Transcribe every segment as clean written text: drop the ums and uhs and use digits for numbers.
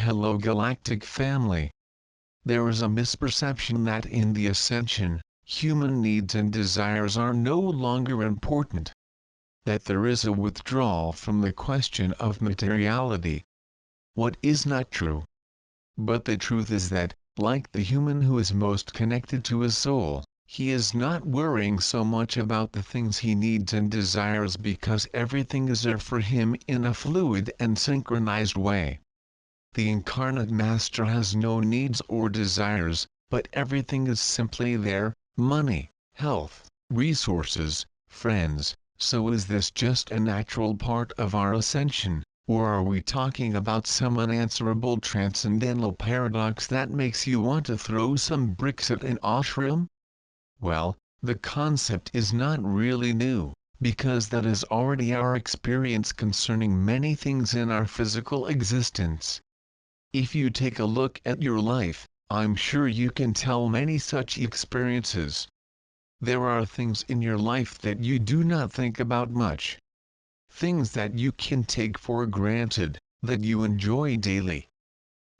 Hello Galactic family. There is a misperception that in the ascension, human needs and desires are no longer important. That there is a withdrawal from the question of materiality. What is not true? But the truth is that, like the human who is most connected to his soul, he is not worrying so much about the things he needs and desires because everything is there for him in a fluid and synchronized way. The incarnate master has no needs or desires, but everything is simply there: money, health, resources, friends. So is this just a natural part of our ascension, or are we talking about some unanswerable transcendental paradox that makes you want to throw some bricks at an ashram? Well, the concept is not really new, because that is already our experience concerning many things in our physical existence. If you take a look at your life, I'm sure you can tell many such experiences. There are things in your life that you do not think about much. Things that you can take for granted, that you enjoy daily.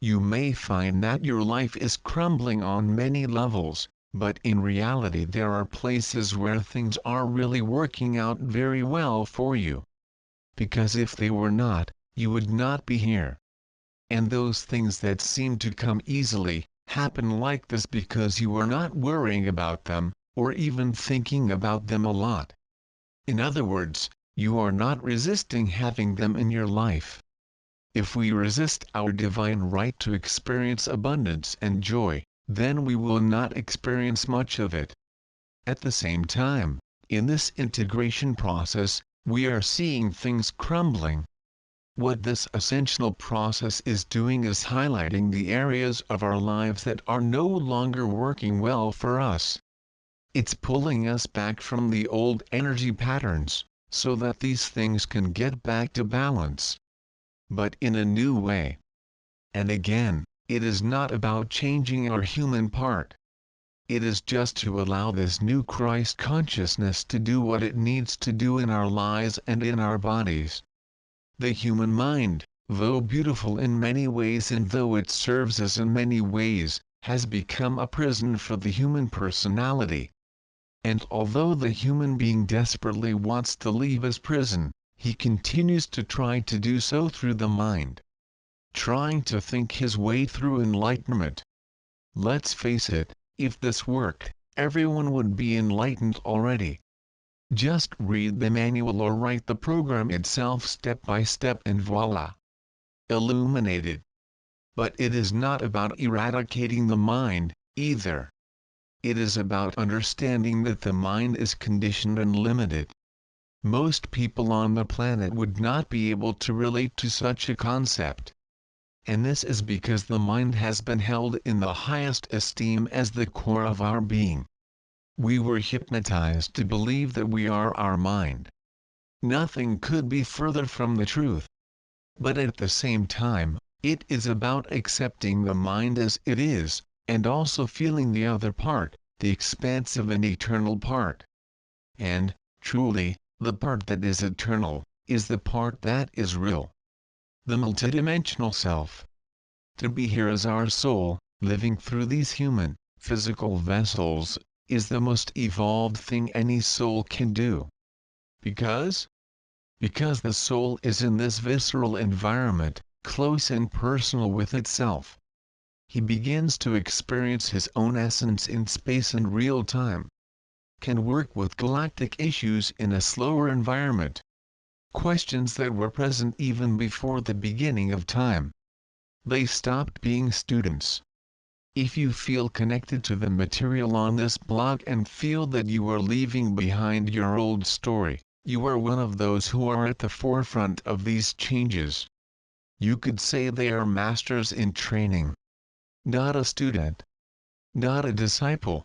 You may find that your life is crumbling on many levels, but in reality there are places where things are really working out very well for you. Because if they were not, you would not be here. And those things that seem to come easily, happen like this because you are not worrying about them, or even thinking about them a lot. In other words, you are not resisting having them in your life. If we resist our divine right to experience abundance and joy, then we will not experience much of it. At the same time, in this integration process, we are seeing things crumbling. What this ascensional process is doing is highlighting the areas of our lives that are no longer working well for us. It's pulling us back from the old energy patterns, so that these things can get back to balance. But in a new way. And again, it is not about changing our human part. It is just to allow this new Christ consciousness to do what it needs to do in our lives and in our bodies. The human mind, though beautiful in many ways and though it serves us in many ways, has become a prison for the human personality. And although the human being desperately wants to leave his prison, he continues to try to do so through the mind. Trying to think his way through enlightenment. Let's face it, if this worked, everyone would be enlightened already. Just read the manual or write the program itself step by step and voila! Illuminated. But it is not about eradicating the mind, either. It is about understanding that the mind is conditioned and limited. Most people on the planet would not be able to relate to such a concept. And this is because the mind has been held in the highest esteem as the core of our being. We were hypnotized to believe that we are our mind. Nothing could be further from the truth. But at the same time, it is about accepting the mind as it is, and also feeling the other part, the expansive and eternal part. And, truly, the part that is eternal, is the part that is real. The multidimensional self. To be here as our soul, living through these human, physical vessels, is the most evolved thing any soul can do. Because? Because the soul is in this visceral environment, close and personal with itself. He begins to experience his own essence in space and real time. Can work with galactic issues in a slower environment. Questions that were present even before the beginning of time. They stopped being students. If you feel connected to the material on this blog and feel that you are leaving behind your old story, you are one of those who are at the forefront of these changes. You could say they are masters in training. Not a student. Not a disciple.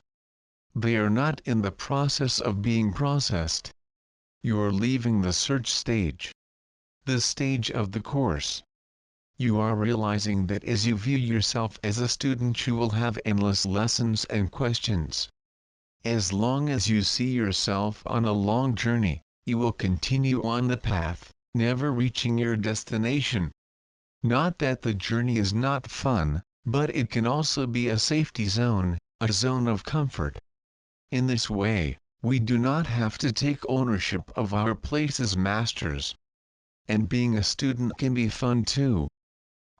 They are not in the process of being processed. You are leaving the search stage. The stage of the course. You are realizing that as you view yourself as a student you will have endless lessons and questions. As long as you see yourself on a long journey, you will continue on the path, never reaching your destination. Not that the journey is not fun, but it can also be a safety zone, a zone of comfort. In this way, we do not have to take ownership of our place as masters. And being a student can be fun too.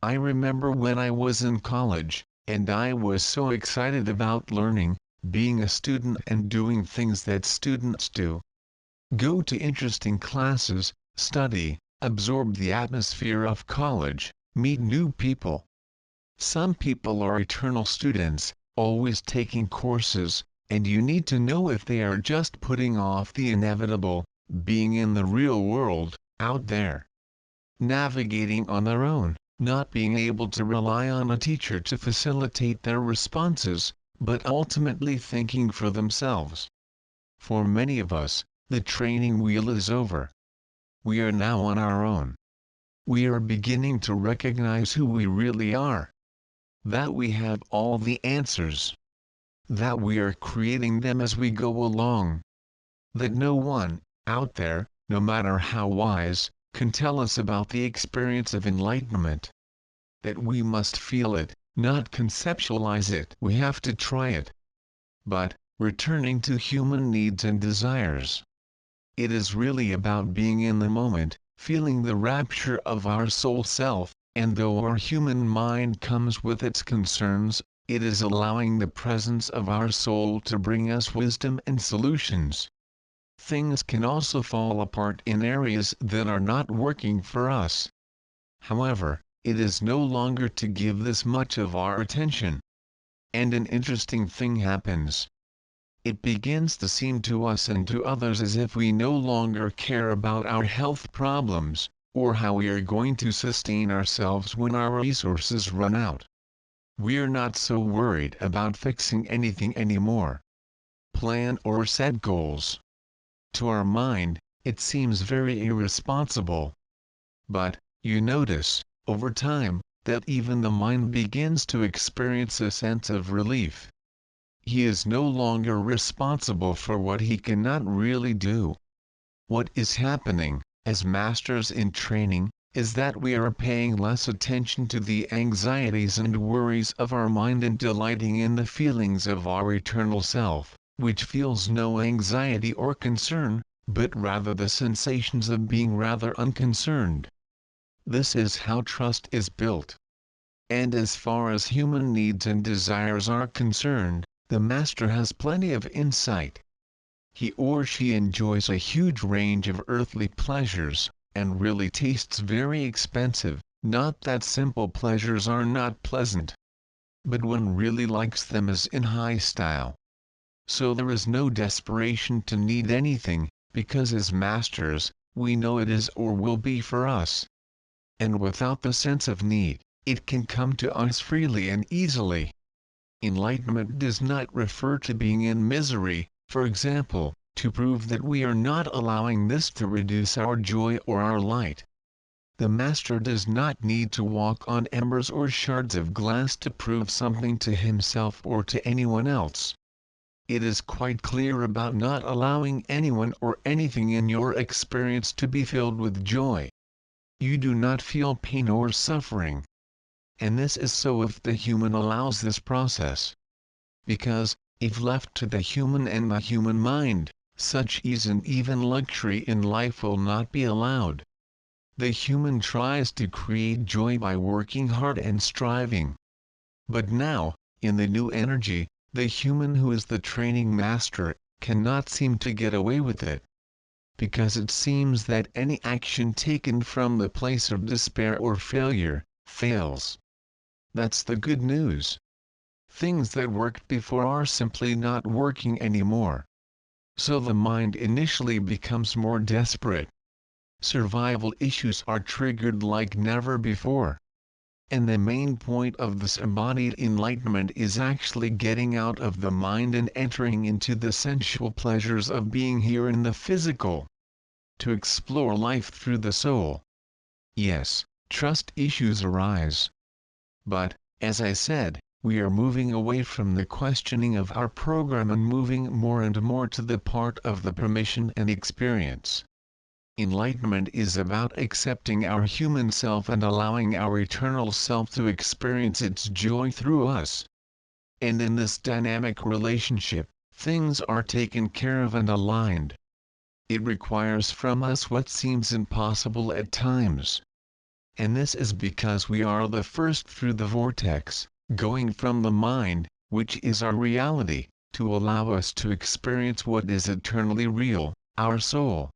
I remember when I was in college, and I was so excited about learning, being a student and doing things that students do. Go to interesting classes, study, absorb the atmosphere of college, meet new people. Some people are eternal students, always taking courses, and you need to know if they are just putting off the inevitable, being in the real world, out there, navigating on their own, not being able to rely on a teacher to facilitate their responses, but ultimately thinking for themselves. For many of us, the training wheel is over. We are now on our own. We are beginning to recognize who we really are. That we have all the answers. That we are creating them as we go along. That no one, out there, no matter how wise, can tell us about the experience of enlightenment. That we must feel it, not conceptualize it. We have to try it. But, returning to human needs and desires. It is really about being in the moment, feeling the rapture of our soul self, and though our human mind comes with its concerns, it is allowing the presence of our soul to bring us wisdom and solutions. Things can also fall apart in areas that are not working for us. However, it is no longer to give this much of our attention. And an interesting thing happens. It begins to seem to us and to others as if we no longer care about our health problems, or how we are going to sustain ourselves when our resources run out. We're not so worried about fixing anything anymore. Plan or set goals. To our mind, it seems very irresponsible. But, you notice, over time, that even the mind begins to experience a sense of relief. He is no longer responsible for what he cannot really do. What is happening, as masters in training, is that we are paying less attention to the anxieties and worries of our mind and delighting in the feelings of our eternal self, which feels no anxiety or concern, but rather the sensations of being rather unconcerned. This is how trust is built. And as far as human needs and desires are concerned, the master has plenty of insight. He or she enjoys a huge range of earthly pleasures, and really tastes very expensive, not that simple pleasures are not pleasant. But one really likes them as in high style. So there is no desperation to need anything, because as masters, we know it is or will be for us. And without the sense of need, it can come to us freely and easily. Enlightenment does not refer to being in misery, for example, to prove that we are not allowing this to reduce our joy or our light. The master does not need to walk on embers or shards of glass to prove something to himself or to anyone else. It is quite clear about not allowing anyone or anything in your experience to be filled with joy. You do not feel pain or suffering. And this is so if the human allows this process. Because, if left to the human and the human mind, such ease and even luxury in life will not be allowed. The human tries to create joy by working hard and striving. But now, in the new energy, the human who is the training master, cannot seem to get away with it. Because it seems that any action taken from the place of despair or failure, fails. That's the good news. Things that worked before are simply not working anymore. So the mind initially becomes more desperate. Survival issues are triggered like never before. And the main point of this embodied enlightenment is actually getting out of the mind and entering into the sensual pleasures of being here in the physical. To explore life through the soul. Yes, trust issues arise. But, as I said, we are moving away from the questioning of our program and moving more and more to the part of the permission and experience. Enlightenment is about accepting our human self and allowing our eternal self to experience its joy through us. And in this dynamic relationship, things are taken care of and aligned. It requires from us what seems impossible at times. And this is because we are the first through the vortex, going from the mind, which is our reality, to allow us to experience what is eternally real, our soul.